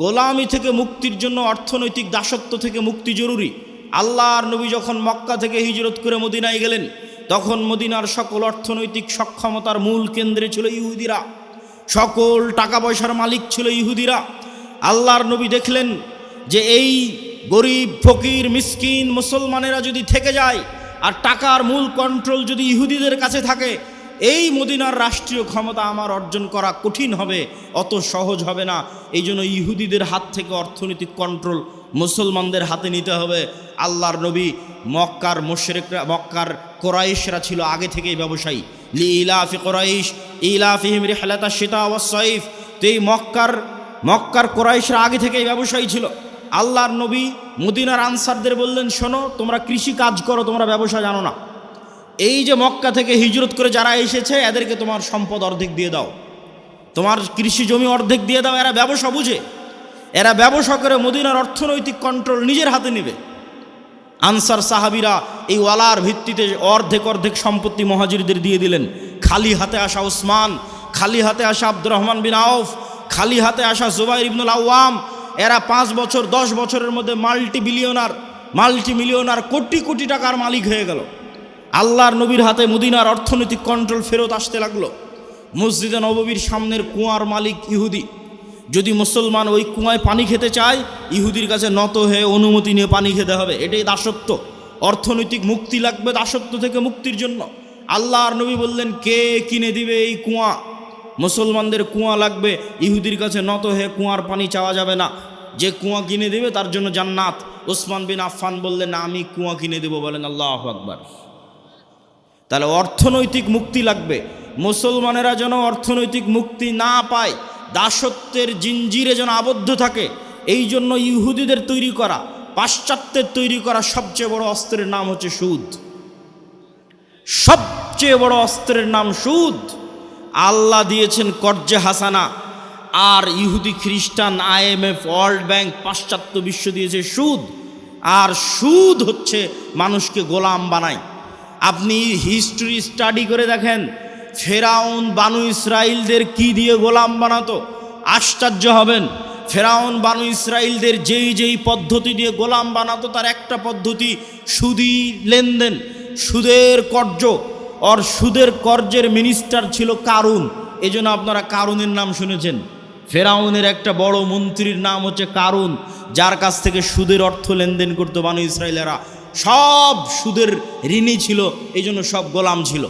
গোলামি থেকে মুক্তির জন্য অর্থনৈতিক দাসত্ব থেকে মুক্তি জরুরি। আল্লাহর নবী যখন মক্কা থেকে হিজরত করে মদিনায় গেলেন, তখন মদিনার সকল অর্থনৈতিক সক্ষমতার মূল কেন্দ্রে ছিল ইহুদিরা, সকল টাকা পয়সার মালিক ছিল ইহুদিরা। আল্লাহর নবী দেখলেন যে এই গরিব ফকির মিসকিন মুসলমানেরা যদি থেকে যায় আর টাকার মূল কন্ট্রোল যদি ইহুদিদের কাছে থাকে, এই মদিনার রাষ্ট্রীয় ক্ষমতা আমার অর্জন করা কঠিন হবে, অত সহজ হবে না। এই জন্য ইহুদিদের হাত থেকে অর্থনৈতিক কন্ট্রোল মুসলমানদের হাতে নিতে হবে। আল্লাহর নবী মক্কার মুশরিকরা, মক্কার কোরাইশরা ছিল আগে থেকেই ব্যবসায়ী। লিইলাফি কোরাইশ ইলাফিহিম রিহলাতাশ শিতা ওয়াস সাইফ। তো এই মক্কার কোরাইশরা আগে থেকেই ব্যবসায়ী ছিল। আল্লাহর নবী মদিনার আনসারদের বললেন, শোনো, তোমরা কৃষি কাজ করো, তোমরা ব্যবসা জানো না। এই যে মক্কা থেকে হিজরত করে যারা এসেছে, এদেরকে তোমার সম্পদ অর্ধেক দিয়ে দাও, তোমার কৃষি জমি অর্ধেক দিয়ে দাও। এরা ব্যবসা বুঝে, এরা ব্যবসা করে মদিনার অর্থনৈতিক কন্ট্রোল নিজের হাতে নেবে। আনসার সাহাবিরা এই ওয়ালার ভিত্তিতে অর্ধেক সম্পত্তি মুহাজিরদের দিয়ে দিলেন। খালি হাতে আসা উসমান, খালি হাতে আসা আব্দুর রহমান বিন আউফ, খালি হাতে আসা জুবাইর ইবনুল আওয়াম, এরা 5 বছর 10 বছরের মধ্যে মাল্টি মিলিয়নার কোটি কোটি টাকার মালিক হয়ে গেল। আল্লাহর নবীর হাতে মদিনার অর্থনৈতিক কন্ট্রোল ফেরত আসতে লাগলো। মসজিদে নববীর সামনের কুয়ার মালিক ইহুদি। যদি মুসলমান ওই কুয়ায় পানি খেতে চায়, ইহুদির কাছে নত হয়ে অনুমতি নিয়ে পানি খেতে হবে। এটাই দাসত্ব। অর্থনৈতিক মুক্তি লাগবে দাসত্ব থেকে মুক্তির জন্য। আল্লাহর নবী বললেন, কে কিনে দিবে এই কুয়া? মুসলমানদের কুয়া লাগবে, ইহুদির কাছে নত হয়ে কুয়ার পানি চাওয়া যাবে না। যে কুয়া কিনে দিবে তার জন্য জান্নাত। ওসমান বিন আফফান বললেন, আমি কুয়া কিনে দেব। বলেন আল্লাহু আকবার। তাহলে অর্থনৈতিক মুক্তি লাগবে। মুসলমানেরা যেন অর্থনৈতিক মুক্তি না পায়, দাসত্বের জিঞ্জিরে যেন আবদ্ধ থাকে, এই জন্য ইহুদিদের তৈরি করা, পাশ্চাত্যের তৈরি করা সবচেয়ে বড় অস্ত্রের নাম হচ্ছে সুদ। সবচেয়ে বড় অস্ত্রের নাম সুদ। আল্লাহ দিয়েছেন কর্জে হাসানা, আর ইহুদি খ্রিস্টান IMF ওয়ার্ল্ড ব্যাংক পাশ্চাত্য বিশ্ব দিয়েছে সুদ। আর সুদ হচ্ছে মানুষকে গোলাম বানায়। আপনি হিস্ট্রি স্টাডি করে দেখেন, ফেরাউন বানু ইসরাইলদের কি দিয়ে গোলাম বানাতো, আশ্চর্য হবেন। ফেরাউন বানু ইসরাইলদের যেই পদ্ধতি দিয়ে গোলাম বানাতো, তার একটা পদ্ধতি সুদি লেনদেন, সুদের কর্জ। আর সুদের কর্জের মিনিস্টার ছিল কারুন। এই জন্য আপনারা কারুনের নাম শুনেছেন। ফেরাউনের একটা বড় মন্ত্রীর নাম হচ্ছে কারুন, যার কাছ থেকে সুদের অর্থ লেনদেন করতো বানু ইসরাইলেরা। সব সুদের ঋণী ছিল, এই জন্য সব গোলাম ছিল।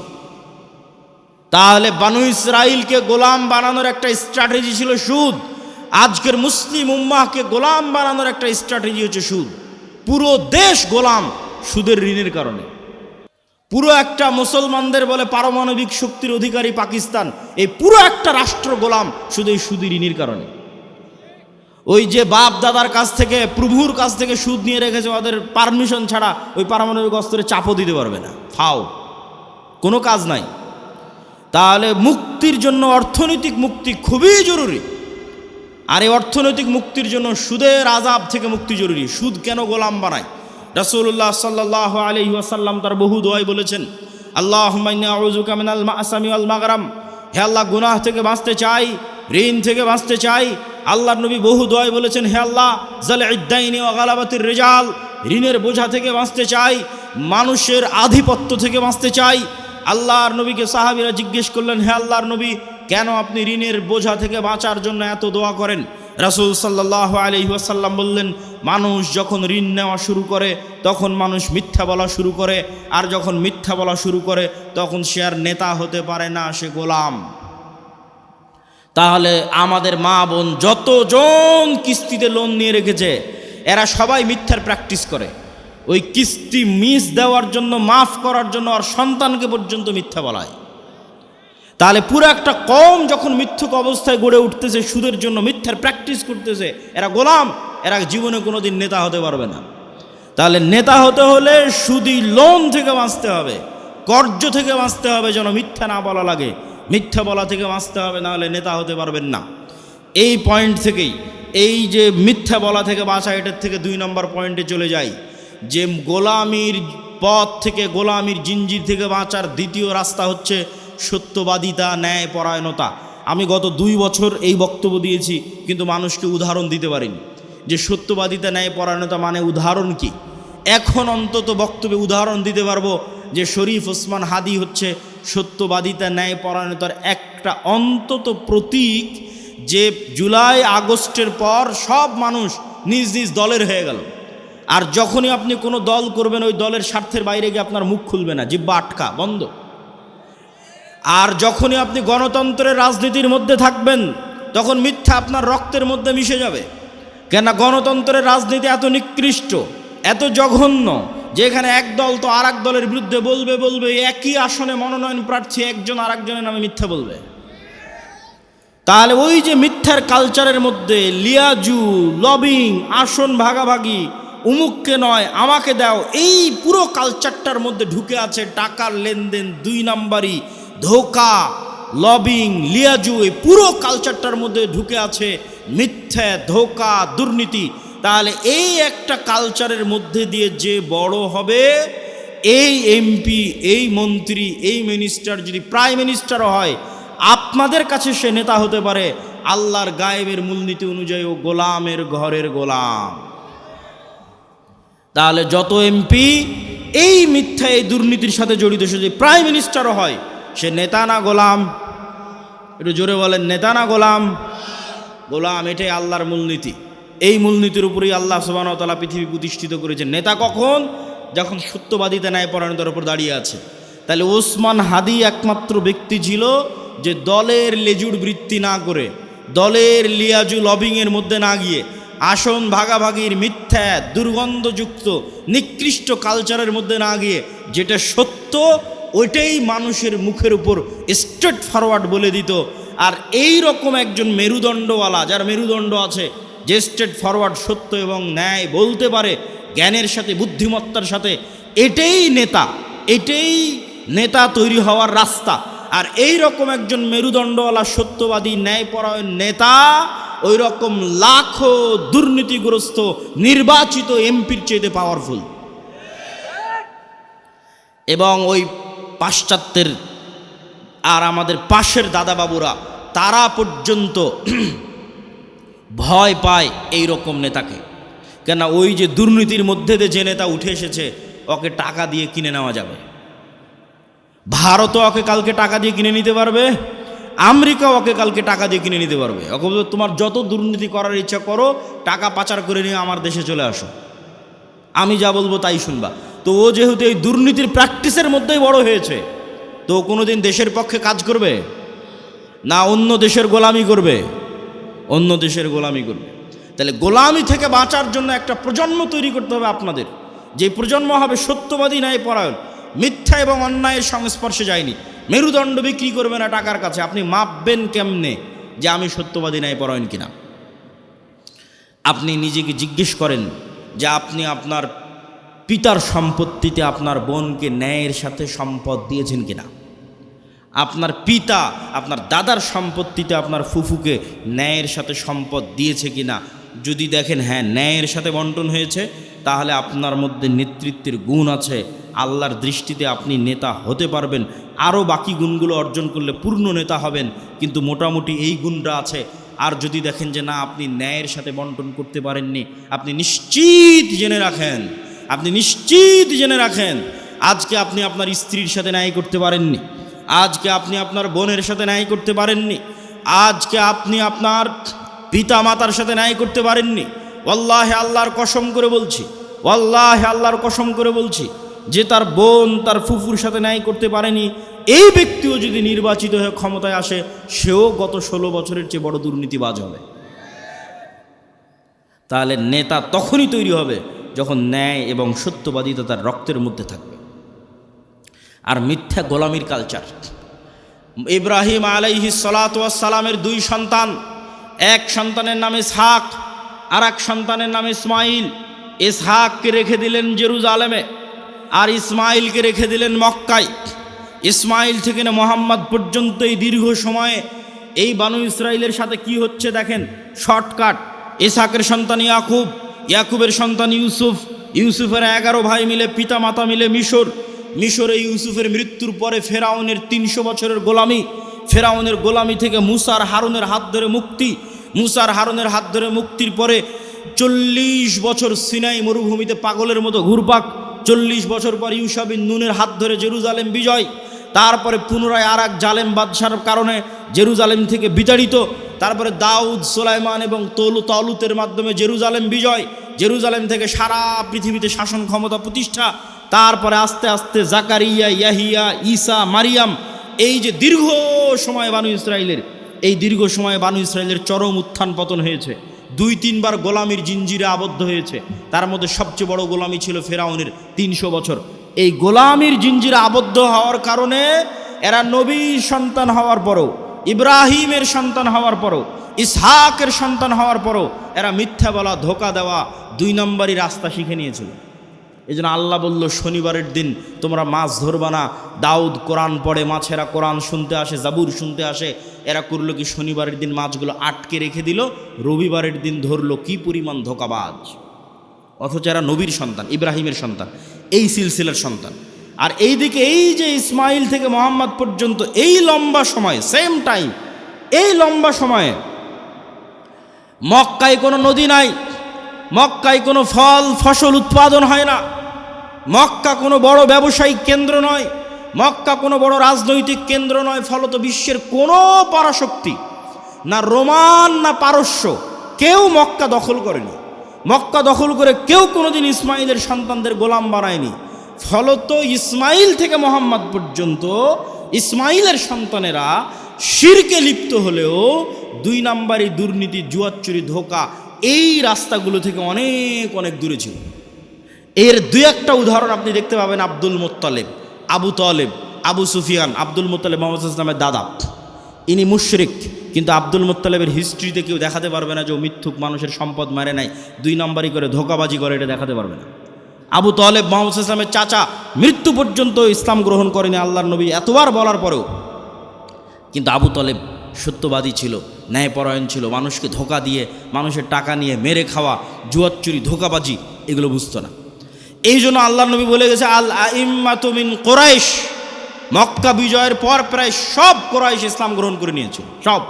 তাহলে বানু ইসরাইলকে গোলাম বানানোর একটা স্ট্র্যাটেজি ছিল সুদ। আজকের মুসলিম উম্মাহকে গোলাম বানানোর একটা স্ট্র্যাটেজি হচ্ছে সুদ। পুরো দেশ গোলাম সুদের ঋণের কারণে। পুরো একটা মুসলমানদের বলে পারমাণবিক শক্তির অধিকারী পাকিস্তান, এই পুরো একটা রাষ্ট্র গোলাম শুধু এই সুদের ঋণের কারণে। ওই যে বাপ দাদার কাছ থেকে, প্রভুর কাছ থেকে সুদ নিয়ে রেখেছে, ওদের পারমিশন ছাড়া ওই পারমাণবিক অস্ত্রে চাপও দিতে পারবে না। ফাও, কোনো কাজ নাই। তাহলে মুক্তির জন্য অর্থনৈতিক মুক্তি খুবই জরুরি। আর এই অর্থনৈতিক মুক্তির জন্য সুদের আযাব থেকে মুক্তি জরুরি। সুদ কেন গোলাম বানায়? রাসূলুল্লাহ সাল্লাল্লাহু আলাইহি ওয়াসাল্লাম তার বহু দোয়ায় বলেছেন, আল্লাহুম্মা ইন্নী আউযুকা মিনাল মা'সামি ওয়াল মাগরাম। হে আল্লাহ, গুনাহ থেকে বাঁচতে চাই, ঋণ থেকে বাঁচতে চাই। আল্লাহর নবী বহু দোয়ায় বলেছেন, হে আল্লাহ, যালি'দ দাইনি ওয়া গালাবাতির রিজাল। ঋণের বোঝা থেকে বাঁচতে চাই, মানুষের আধিপত্য থেকে বাঁচতে চাই। আল্লাহর নবীকে সাহাবীরা জিজ্ঞেস করলেন, হে আল্লাহর নবী, কেন আপনি ঋণের বোঝা থেকে বাঁচার জন্য এত দোয়া করেন? রাসূল সাল্লাল্লাহু আলাইহি ওয়াসাল্লাম বললেন, মানুষ যখন ঋণ নেওয়া শুরু করে তখন মানুষ মিথ্যা বলা শুরু করে, আর যখন মিথ্যা বলা শুরু করে তখন সে আর নেতা হতে পারে না, সে গোলাম। তাহলে আমাদের মা বোন যতজন কিস্তিতে লোন নিয়ে রেখেছে, এরা সবাই মিথ্যার প্র্যাকটিস করে। ওই কিস্তি মিস দেওয়ার জন্য, মাফ করার জন্য আর সন্তানকে পর্যন্ত মিথ্যা বলায়। তাহলে পুরো একটা কম যখন মিথ্যুক অবস্থায় গড়ে উঠতেছে, সুদের জন্য মিথ্যার প্র্যাকটিস করতেছে, এরা গোলাম, এরা জীবনে কোনোদিন নেতা হতে পারবে না। তাহলে নেতা হতে হলে সুদি লোন থেকে বাঁচতে হবে, কর্জ থেকে বাঁচতে হবে, যেন মিথ্যা না বলা লাগে, মিথ্যা বলা থেকে বাঁচতে হবে, না হলে নেতা হতে পারবেন না। এই পয়েন্ট থেকেই, এই যে মিথ্যা বলা থেকে বাঁচা, এটার থেকে 2 নম্বর পয়েন্টে চলে যাই, যে গোলামির পথ থেকে, গোলামির জিঞ্জির থেকে বাঁচার দ্বিতীয় রাস্তা হচ্ছে সত্যবাদিতা, ন্যায়পরায়ণতা। আমি গত 2 বছর এই বক্তব্য দিয়েছি, কিন্তু মানুষকে উদাহরণ দিতে পারিনি যে সত্যবাদিতা ন্যায় পরায়ণতা মানে উদাহরণ কি। এখন অন্তত বক্তব্যে উদাহরণ দিতে পারবো যে শরীফ ওসমান হাদি হচ্ছে সত্যবাদিতা ন্যায় পরায়ণতার একটা অন্তত প্রতীক, যে জুলাই আগস্টের পর সব মানুষ নিজ নিজ দলের হয়ে গেল। আর যখনই আপনি কোনো দল করবেন, ওই দলের স্বার্থের বাইরে গিয়ে আপনার মুখ খুলবে না, জিহ্বা আটকা বন্ধ। আর যখনই আপনি গণতন্ত্রের রাজনীতির মধ্যে থাকবেন, তখন মিথ্যা আপনার রক্তের মধ্যে মিশে যাবে। কেননা গণতন্ত্রের রাজনীতি এত নিকৃষ্ট, এত জঘন্য, যেখানে এক দল তো আর এক দলের বিরুদ্ধে বলবে, একই আসনে মনোনয়ন প্রার্থী একজন আর একজনের নামে মিথ্যা বলবে। তাহলে ওই যে মিথ্যার কালচারের মধ্যে লিয়াজু, লবিং, আসন ভাগাভাগি, উমুককে নয় আমাকে দাও, এই পুরো কালচারটার মধ্যে ঢুকে আছে টাকার লেনদেন, 2 নাম্বারি, ধোকা, লবিং, লিয়াজু, এই পুরো কালচারটার মধ্যে ঢুকে আছে মিথ্যা, ধোকা, দুর্নীতি। তাহলে এই একটা কালচারের মধ্যে দিয়ে যে বড় হবে, এই এমপি, এই মন্ত্রী, এই মিনিস্টার যদি প্রাইম মিনিস্টারও হয়, আপনাদের কাছে সে নেতা হতে পারে আল্লাহর গায়েবের মূলনীতি অনুযায়ী ও গোলামের ঘরের গোলাম। তাহলে যত এমপি এই মিথ্যা, এই দুর্নীতির সাথে জড়িত, সে যদি প্রাইম মিনিস্টারও হয়, সে নেতা না গোলাম? একটু জোরে বলেন, নেতা না গোলাম? গোলাম। এটাই আল্লাহর মূলনীতি। এই মূলনীতির উপরেই আল্লাহ সুবহানাহু ওয়া তাআলা পৃথিবী প্রতিষ্ঠিত করেছেন। নেতা কখন? যখন সত্যবাদিতা ন্যায় পরায়ণতার উপর দাঁড়িয়ে আছে। তাহলে ওসমান হাদি একমাত্র ব্যক্তি ছিল যে দলের লেজুর বৃত্তি না করে, দলের লিয়াজু লবিংয়ের মধ্যে না গিয়ে, আসন ভাগাভাগির মিথ্যা, দুর্গন্ধযুক্ত, নিকৃষ্ট কালচারের মধ্যে না গিয়ে, যেটা সত্য ওইটাই মানুষের মুখের উপর স্ট্রেট ফরওয়ার্ড বলে দিত। আর এই রকম একজন মেরুদণ্ডওয়ালা, যার মেরুদণ্ড আছে, যে স্ট্রেট ফরওয়ার্ড সত্য এবং ন্যায় বলতে পারে জ্ঞানের সাথে, বুদ্ধিমত্তার সাথে, এটাই নেতা, এটাই নেতা তৈরি হওয়ার রাস্তা। আর এই রকম একজন মেরুদণ্ডওয়ালা সত্যবাদী ন্যায়পরায়ণ নেতা ওই রকম লাখো দুর্নীতিগ্রস্ত নির্বাচিত এমপির চেয়ে পাওয়ারফুল। এবং ওই পাশ্চাত্যের আর আমাদের পাশের দাদাবাবুরা, তারা পর্যন্ত ভয় পায় এই রকম নেতাকে। কেন? ওই যে দুর্নীতির মধ্যে দিয়ে যে নেতা উঠে এসেছে, ওকে টাকা দিয়ে কিনে নেওয়া যাবে। ভারতও ওকে কালকে টাকা দিয়ে কিনে নিতে পারবে, আমেরিকা ওকে কালকে টাকা দিয়ে কিনে নিতে পারবে। ওকে বলবে তোমার যত দুর্নীতি করার ইচ্ছা করো, টাকা পাচার করে নিয়ে আমার দেশে চলে আসো, আমি যা বলবো তাই শুনবা। তো ও যেহেতু এই দুর্নীতির প্র্যাকটিসের মধ্যেই বড় হয়েছে, তো কোনোদিন দেশের পক্ষে কাজ করবে না, অন্য দেশের গোলামি করবে, অন্য দেশের গোলামি করবে। তাহলে গোলামি থেকে বাঁচার জন্য একটা প্রজন্ম তৈরি করতে হবে আপনাদের, যে প্রজন্ম হবে সত্যবাদী ন্যায়পরায়ণ, মিথ্যা এবং অন্যায়ের সংস্পর্শে যায়নি, মেরুদণ্ড বিক্রি করবে না টাকার কাছে। আপনি মাপবেন কেমনে যে আমি সত্যবাদী ন্যায়পরায়ণ কিনা? আপনি নিজেকে জিজ্ঞেস করেন যে আপনি আপনার পিতার সম্পত্তিতে আপনার বোনকে ন্যায়ের সাথে সম্পদ দিয়েছেন কিনা? আপনার পিতা আপনার দাদার সম্পত্তিতে আপনার ফুফুকে ন্যায়ের সাথে সম্পদ দিয়েছে কিনা? যদি দেখেন হ্যাঁ ন্যায়ের সাথে বন্টন হয়েছে, তাহলে আপনার মধ্যে নেতৃত্বের গুণ আছে, আল্লাহর দৃষ্টিতে আপনি নেতা হতে পারবেন। আরও বাকি গুণগুলো অর্জন করলে পূর্ণ নেতা হবেন, কিন্তু মোটামুটি এই গুণটা আছে। আর যদি দেখেন যে না, আপনি ন্যায়ের সাথে বন্টন করতে পারেননি, আপনি নিশ্চিত জেনে রাখেন, আপনি নিশ্চিত জেনে রাখেন আজকে আপনি আপনার স্ত্রীর সাথে ন্যায় করতে পারেননি, আজকে আপনি আপনার বোনের সাথে ন্যায় করতে পারেননি, আজকে আপনি আপনার পিতা মাতার সাথে ন্যায় করতে পারেননি। ওয়াল্লাহি আল্লাহর কসম করে বলছি, ওয়াল্লাহি আল্লাহর কসম করে বলছি, যে তার বোন তার ফুফুর সাথে ন্যায় করতে পারেনি, এই ব্যক্তিও যদি নির্বাচিত হয়ে ক্ষমতায় আসে, সেও গত 16 বছরের চেয়ে বড় দুর্নীতিবাজ হবে। তাহলে নেতা তখনই তৈরি হবে যখন ন্যায় এবং সত্যবাদিতা তার রক্তের মধ্যে থাকবে। আর মিথ্যা গোলামির কালচার। ইব্রাহিম আলাইহিস সালাতু ওয়াস সালামের 2 সন্তান, এক সন্তানের নাম ইসহাক, আর এক সন্তানের নাম ইসমাইল। ইসহাককে রেখে দিলেন জেরুজালেমে, আর ইসমাইলকে রেখে দিলেন মক্কায়। ইসমাইল থেকে না মোহাম্মদ পর্যন্ত এই দীর্ঘ সময়ে এই বানু ইসরাইলের সাথে কি হচ্ছে দেখেন, শর্টকাট। ইসহাকের সন্তান ইয়াকুব, ইয়াকুবের সন্তান ইউসুফ, ইউসুফের 11 ভাই মিলে, পিতা মাতা মিলে মিশরে ইউসুফের মৃত্যুর পরে ফেরাউনের 300 বছরের গোলামি, ফেরাউনের গোলামি থেকে মুসার হারুনের হাত ধরে মুক্তি, মুসার হারুনের হাত ধরে মুক্তির পরে 40 বছর সিনাই মরুভূমিতে পাগলের মতো ঘুরপাক, 40 বছর পর ইউশা বিন নুনের হাত ধরে জেরুজালেম বিজয়, তারপরে পুনরায় আর এক জালেম বাদশার কারণে জেরুজালেম থেকে বিতাড়িত, তারপরে দাউদ, সুলাইমান এবং তালুতের মাধ্যমে জেরুজালেম বিজয়, জেরুজালেম থেকে সারা পৃথিবীতে শাসন ক্ষমতা প্রতিষ্ঠা, তারপরে আস্তে আস্তে জাকারিয়া, ইয়াহিয়া, ঈসা, মারিয়াম। এই যে দীর্ঘ সময় বানু ইসরায়েলের, এই দীর্ঘ সময়ে বানু ইসরায়েলের চরম উত্থান পতন হয়েছে, 2-3 বার গোলামির জিঞ্জিরে আবদ্ধ হয়েছে। তার মধ্যে সবচেয়ে বড় গোলামি ছিল ফেরাউনের 300 বছর। এই গোলামির জিঞ্জিরে আবদ্ধ হওয়ার কারণে এরা নবীর সন্তান হওয়ার পরও, ইব্রাহিমের সন্তান হওয়ার পরও, ইসহাকের সন্তান হওয়ার পরও এরা মিথ্যা বলা, ধোকা দেওয়া, 2 নম্বরই রাস্তা শিখে নিয়েছিল। এই জন্য আল্লাহ বলল, শনিবারের দিন তোমরা মাছ ধরবা না। দাউদ কোরআন পড়ে, মাছেরা কোরআন শুনতে আসে, জাবুর শুনতে আসে। এরা করলো কি, শনিবারের দিন মাছগুলো আটকে রেখে দিল, রবিবারের দিন ধরলো। কি পরিমাণ ধোকাবাজ! অথচ এরা নবীর সন্তান, ইব্রাহিমের সন্তান, এই সিলসিলার সন্তান। আর এইদিকে এই যে ইসমাইল থেকে মোহাম্মদ পর্যন্ত এই লম্বা সময়, সেম টাইম, এই লম্বা সময়ে মক্কায় কোনো নদী নাই, মক্কায় কোনো ফল ফসল উৎপাদন হয় না, মক্কা কোনো বড় ব্যবসায়িক কেন্দ্র নয়, মক্কা কোনো বড় রাজনৈতিক কেন্দ্র নয়। ফলত বিশ্বের কোনো পরাশক্তি, না রোমান না পারস্য, কেউ মক্কা দখল করেনি। মক্কা দখল করে কেউ কোনোদিন ইসমাইলের সন্তানদের গোলাম বানায়নি। ফলত ইসমাইল থেকে মোহাম্মদ পর্যন্ত ইসমাইলের সন্তানেরা শিরকে লিপ্ত হলেও 2 নম্বরই দুর্নীতি, জুয়াচুরি, ধোকা, এই রাস্তাগুলো থেকে অনেক অনেক দূরে ছিল। এর 2-1টা উদাহরণ আপনি দেখতে পাবেন। Abdul Muttalib, Abu Taleb, Abu Sufian. Abdul Muttalib Mohammad ইসলামের দাদা, ইনি মুশরিক, কিন্তু আব্দুল মুত্তালিবের হিস্ট্রিতে কেউ দেখাতে পারবে না যে ও মিথ্যুক, মানুষের সম্পদ মারে নাই, 2 নম্বরই করে ধোকাবাজি করে, এটা দেখাতে পারবে না। আবু তালেব মোহাম্মদ ইসলামের চাচা, মৃত্যু পর্যন্ত ইসলাম গ্রহণ করেনি আল্লাহর নবী এতবার বলার পরেও। কিন্তু আবু তালেব সত্যবাদী ছিল, ন্যায়পরায়ণ ছিল, মানুষকে ধোকা দিয়ে, মানুষের টাকা নিয়ে মেরে খাওয়া, জুয়াচুরি, ধোকাবাজি, এগুলো বুঝতো না। এই জন্য আল্লাহর নবী বলে গেছে, আল আইম্মাতু মিন কুরাইশ। মক্কা বিজয়ের পর প্রায় সব কুরাইশ ইসলাম গ্রহণ করে নিয়েছিল, সব।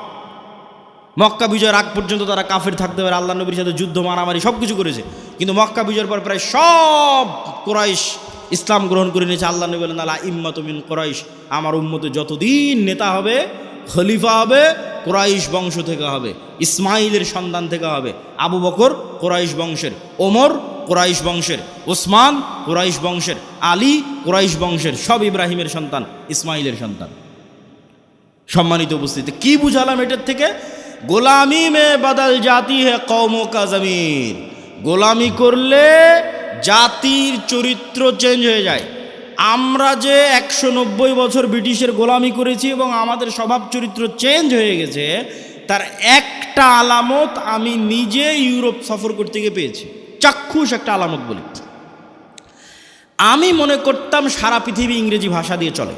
মক্কা বিজয়ের আগ পর্যন্ত তারা কাফের থাকতে পারে, আল্লাহ নবীর সাথে যুদ্ধ, মারামারি সব কিছু করেছে, কিন্তু মক্কা বিজয়ের পর প্রায় সব কুরাইশ ইসলাম গ্রহণ করে নিয়েছে। আল্লাহ নবী বলেন, আল আইম্মাতু মিন কুরাইশ। আমার উম্মতে যতদিন নেতা হবে, খলিফা হবে, কুরাইশ বংশ থেকে হবে, ইসমাইলের সন্তান থেকে হবে। আবু বকর কুরাইশ বংশের, ওমর কুরাইশ বংশের, ওসমান কুরাইশ বংশের, আলী কুরাইশ বংশের, সব ইব্রাহিমের সন্তান, ইসমাইলের সন্তান। সম্মানিত উপস্থিতি, কি বুঝালাম এটার থেকে? গোলামি মে বদল জাতি হে কওমো কা জমির। গোলামি করলে জাতির চরিত্র চেঞ্জ হয়ে যায়। আমরা যে 190 বছর ব্রিটিশের গোলামি করেছি এবং আমাদের স্বভাব চরিত্র চেঞ্জ হয়ে গেছে, তার একটা আলামত আমি নিজে ইউরোপ সফর করতে গিয়ে পেয়েছি, চাক্ষুষ একটা আলামত বলি। আমি মনে করতাম সারা পৃথিবী ইংরেজি ভাষা দিয়ে চলে।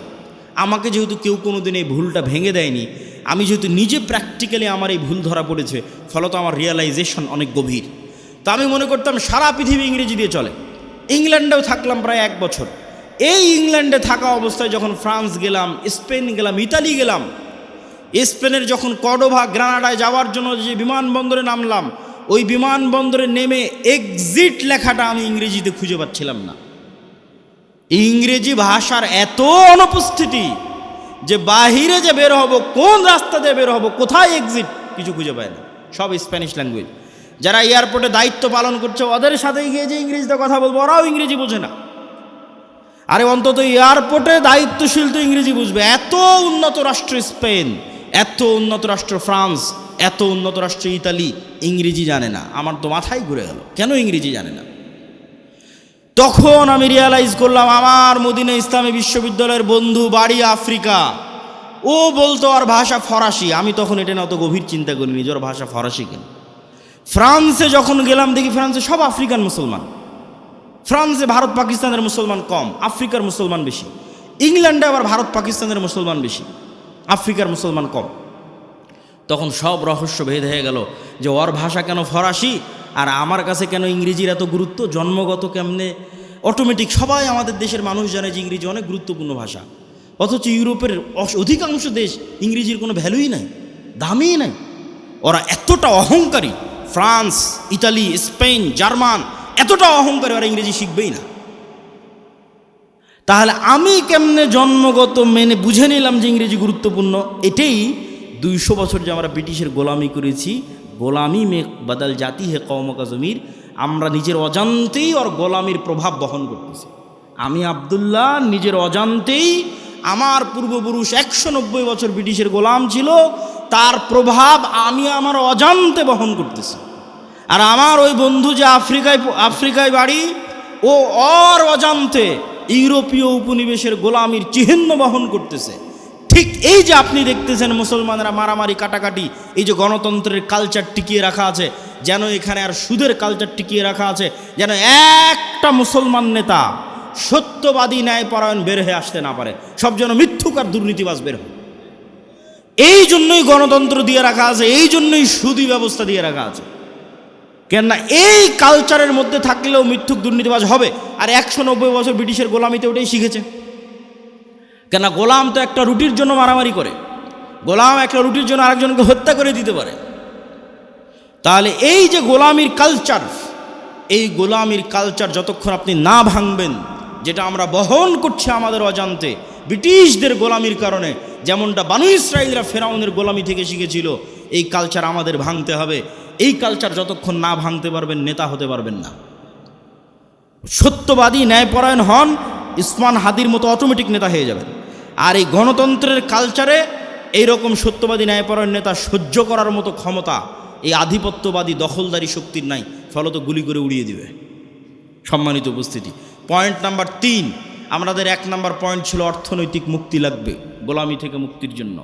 আমাকে যেহেতু কেউ কোনোদিন এই ভুলটা ভেঙে দেয়নি, আমি যেহেতু নিজে প্র্যাকটিক্যালি আমার এই ভুল ধরা পড়েছে, ফলত আমার রিয়েলাইজেশন অনেক গভীর। তো আমি মনে করতাম সারা পৃথিবী ইংরেজি দিয়ে চলে। ইংল্যান্ডেও থাকলাম প্রায় 1 বছর। এই ইংল্যান্ডে থাকা অবস্থায় যখন ফ্রান্স গেলাম, স্পেন গেলাম, ইতালি গেলাম, স্পেনের যখন কর্ডোভা, গ্রানাডায় যাওয়ার জন্য যে বিমানবন্দরে নামলাম, ওই বিমানবন্দরে নেমে এক্সিট লেখাটা আমি ইংরেজিতে খুঁজে পাচ্ছিলাম না। ইংরেজি ভাষার এত অনুপস্থিতি যে বাহিরে যে বের হব, কোন রাস্তা দিয়ে বের হব, কোথায় এক্সিট, কিছু খুঁজে পায় না, সব স্প্যানিশ ল্যাঙ্গুয়েজ। যারা এয়ারপোর্টে দায়িত্ব পালন করছে, ওদের সাথে গিয়ে যে ইংরেজিতে কথা বলবো, ওরাও ইংরেজি বোঝে না। আরে অন্তত এয়ারপোর্টে দায়িত্বশীল তো ইংরেজি বুঝবে। এত উন্নত রাষ্ট্র স্পেন, এত উন্নত রাষ্ট্র ফ্রান্স, এত উন্নত রাষ্ট্র ইতালি, ইংরেজি জানে না। আমার তো মাথায় ঘুরে গেল, কেন ইংরেজি জানে না? তখন আমি রিয়ালাইজ করলাম, আমার মদিনা ইসলামী বিশ্ববিদ্যালয়ের বন্ধু, বাড়ি আফ্রিকা, ও বলতো আর ভাষা ফরাসি। আমি তখন এটা না অত গভীর চিন্তা করিনি যে ওর ভাষা ফরাসি কেন। ফ্রান্সে যখন গেলাম, দেখি ফ্রান্সে সব আফ্রিকান মুসলমান। ফ্রান্সে ভারত পাকিস্তানের মুসলমান কম, আফ্রিকার মুসলমান বেশি। ইংল্যান্ডে আবার ভারত পাকিস্তানের মুসলমান বেশি, আফ্রিকার মুসলমান কম। তখন সব রহস্য ভেদ হয়ে গেল যে ওর ভাষা কেন ফরাসি আর আমার কাছে কেন ইংরেজির এত গুরুত্ব, জন্মগত কেমনে অটোমেটিক। সবাই আমাদের দেশের মানুষ জানে যে ইংরেজি অনেক গুরুত্বপূর্ণ ভাষা। অথচ ইউরোপের অধিকাংশ দেশ ইংরেজির কোনো ভ্যালুই নাই, দামই নাই। ওরা এতটা অহংকারী, ফ্রান্স, ইতালি, স্পেন, জার্মান এতটা অহংকারী, ওরা ইংরেজি শিখবেই না। তাহলে আমি কেমনে জন্মগত মেনে বুঝে নিলাম যে ইংরেজি গুরুত্বপূর্ণ? এটাই 200 বছর যে আমরা ব্রিটিশের গোলামি করেছি, গোলামি মে বদল জাতি হে কওমকা জমির, আমরা নিজের অজান্তেই ওর গোলামির প্রভাব বহন করতেছি। আমি আব্দুল্লাহ নিজের অজান্তেই, আমার পূর্বপুরুষ 190 বছর ব্রিটিশের গোলাম ছিল, তার প্রভাব আমি আমার অজান্তে বহন করতেছি। আর আমার ওই বন্ধু যে আফ্রিকায় বাড়ি, ও ওর অজান্তে ইউরোপীয় উপনিবেশের গোলামির চিহ্ন বহন করতেছে। ঠিক এই যে আপনি দেখতেছেন মুসলমানেরা মারামারি কাটাকাটি, এই যে গণতন্ত্রের কালচার টিকিয়ে রাখা আছে, যেন এখানে আর সুদের কালচার টিকিয়ে রাখা আছে, যেন একটা মুসলমান নেতা সত্যবাদী ন্যায়পরায়ণ বের হয়ে আসতে না পারে, সব যেন মিথ্যুক আর দুর্নীতিবাজ বের হয়। এই জন্যই গণতন্ত্র দিয়ে রাখা আছে, এই জন্যই সুদী ব্যবস্থা দিয়ে রাখা আছে। কেননা এই কালচারের মধ্যে থাকলেও মিথ্যুক দুর্নীতিবাজ হবে। আর 190 বছর ব্রিটিশের গোলামিতে ওটাই শিখেছে। কেননা গোলাম তো একটা রুটির জন্য মারামারি করে, গোলাম একটা রুটির জন্য আরেকজনকে হত্যা করে দিতে পারে। তাহলে এই যে গোলামির কালচার, এই গোলামির কালচার যতক্ষণ আপনি না ভাঙবেন, যেটা আমরা বহন করছি আমাদের অজান্তে ব্রিটিশদের গোলামির কারণে, যেমনটা বানু ইসরাইলরা ফেরাউনের গোলামি থেকে শিখেছিল, এই কালচার আমাদের ভাঙতে হবে। এই কালচার যতক্ষণ না ভাঙতে পারবেন, নেতা হতে পারবেন না। সত্যবাদী ন্যায়পরায়ণ হন, ইসমান হাদির মতো অটোমেটিক নেতা হয়ে যাবেন। আর এই গণতন্ত্রের কালচারে এইরকম সত্যবাদী ন্যায়পরায়ণ নেতা সহ্য করার মতো ক্ষমতা এই আধিপত্যবাদী দখলদারি শক্তির নাই, ফলত গুলি করে উড়িয়ে দিবে। সম্মানিত উপস্থিতি, পয়েন্ট নাম্বার 3, আমাদের 1 নাম্বার পয়েন্ট ছিল অর্থনৈতিক মুক্তি লাগবে গোলামি থেকে মুক্তির জন্য।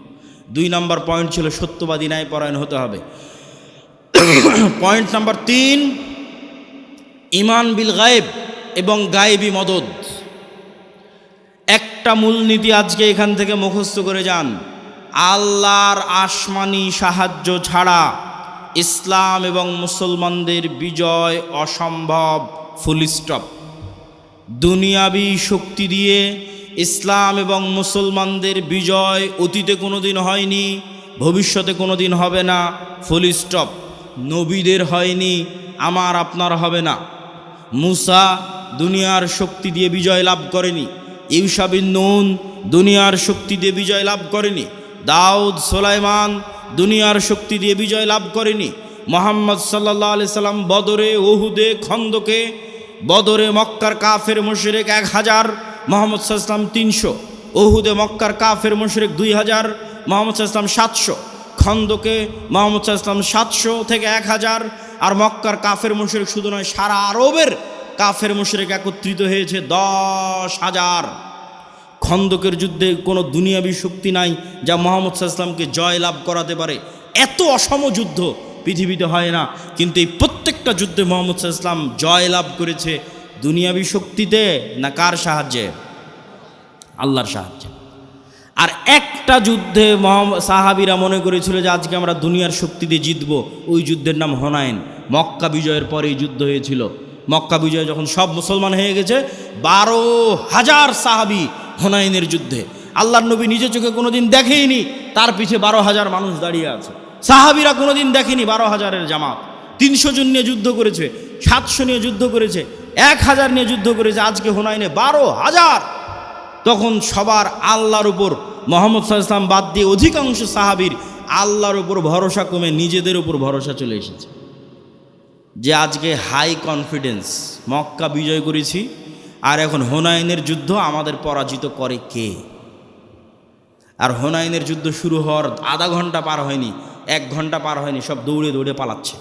2 নাম্বার পয়েন্ট ছিল সত্যবাদী ন্যায়পরায়ণ হতে হবে। পয়েন্ট নাম্বার 3, ইমান বিল গায়েব এবং গায়েবী মদদ। একটা মূলনীতি আজকে এখান থেকে মুখস্থ করে যান, আল্লাহর আসমানি সাহায্য ছাড়া ইসলাম এবং মুসলমানদের বিজয় অসম্ভব, ফুল স্টপ। দুনিয়াবি শক্তি দিয়ে ইসলাম এবং মুসলমানদের বিজয় অতীতে কোনোদিন হয়নি, ভবিষ্যতে কোনোদিন হবে না, ফুল স্টপ। নবীদের হয়নি, আমার আপনার হবে না। মুসা দুনিয়ার শক্তি দিয়ে বিজয় লাভ করেনি, ইউশা বিন নুন দুনিয়ার শক্তি দিয়ে বিজয় লাভ করেনি, দাউদ সুলাইমান দুনিয়ার শক্তি দিয়ে বিজয় লাভ করেনি। মুহাম্মদ সাল্লাল্লাহু আলাইহি সাল্লাম বদরে, উহুদে, খন্দকে, বদরে মক্কার কাফের মুশরিক 1000, মুহাম্মদ সাল্লাল্লাহু আলাইহি সাল্লাম 300, উহুদে মক্কার কাফের মুশরিক 2000, মুহাম্মদ সাল্লাল্লাহু আলাইহি সাল্লাম 700, খন্দকে মুহাম্মদ সাল্লাল্লাহু আলাইহি সাল্লাম 700 থেকে 1000। আর মক্কার কাফের মুশরিক শুধু নয়, সারা আরবের কাফের মুশরিক একত্রিত হয়েছে 10,000। খন্দকের যুদ্ধে কোনো দুনিয়াবী শক্তি নাই যা মুহাম্মদ সাল্লাল্লাহু আলাইহি সাল্লামকে জয় লাভ করাতে পারে। এত অসম যুদ্ধ পৃথিবীতে হয় না, কিন্তু এই প্রত্যেকটা যুদ্ধে মুহাম্মদ সাল্লাল্লাহু আলাইহি সাল্লাম জয় লাভ করেছে দুনিয়াবী শক্তিতে না কার সাহায্যে? আল্লাহর সাহায্যে। আর একটা যুদ্ধে সাহাবীরা মনে করেছিল যে আজকে আমরা দুনিয়ার শক্তি দিয়ে জিতব, ওই যুদ্ধের নাম হুনাইন। মক্কা বিজয়ের পরে এই যুদ্ধ হয়েছিল। মক্কা বিজয় যখন সব মুসলমান হয়ে গেছে, 12,000 সাহাবী হুনাইনের যুদ্ধে, আল্লাহর নবী নিজে চোখে কোনোদিন দেখেইনি, তার পিছে 12,000 মানুষ দাঁড়িয়ে আছে। সাহাবীরা কোনোদিন দেখেনি 12,000-এর জামাত। 300 জন নিয়ে যুদ্ধ করেছে, 700 নিয়ে যুদ্ধ করেছে, 1000 নিয়ে যুদ্ধ করেছে, আজকে হুনাইনে 12,000। তখন সবার আল্লাহর উপর, মুহাম্মদ সাল্লাল্লাহু আলাইহি ওয়াসাল্লাম বাদ দিয়ে অধিকাংশ সাহাবীর আল্লাহর উপর ভরসা কমে নিজেদের উপর ভরসা চলে এসেছে। যে আজকে হাই কনফিডেন্স, মক্কা বিজয় করেছি আর এখন হুনাইনের যুদ্ধ আমাদের পরাজিত করে কে? আর হুনাইনের যুদ্ধ শুরু হওয়ার আধা ঘন্টা পার হয়নি, 1 ঘন্টা পার হয়নি, সব দৌড়ে দৌড়ে পালাচ্ছে।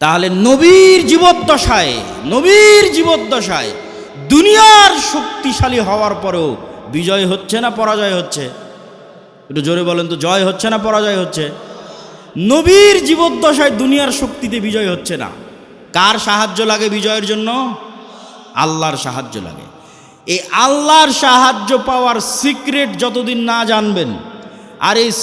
তাহলে নবীর জীবদ্দশায় দুনিয়ার শক্তিশালী হওয়ার পরেও বিজয় হচ্ছে না পরাজয় হচ্ছে? একটু জোরে বলেন তো, জয় হচ্ছে না পরাজয় হচ্ছে? নবীর জীবদ্দশায় দুনিয়ার শক্তিতে বিজয় হচ্ছে না। কার সাহায্য লাগে বিজয়ের জন্য? আল্লাহর সাহায্য লাগে। এই আল্লাহর সাহায্য পাওয়ার সিক্রেট যতদিন না জানবেন, আর এই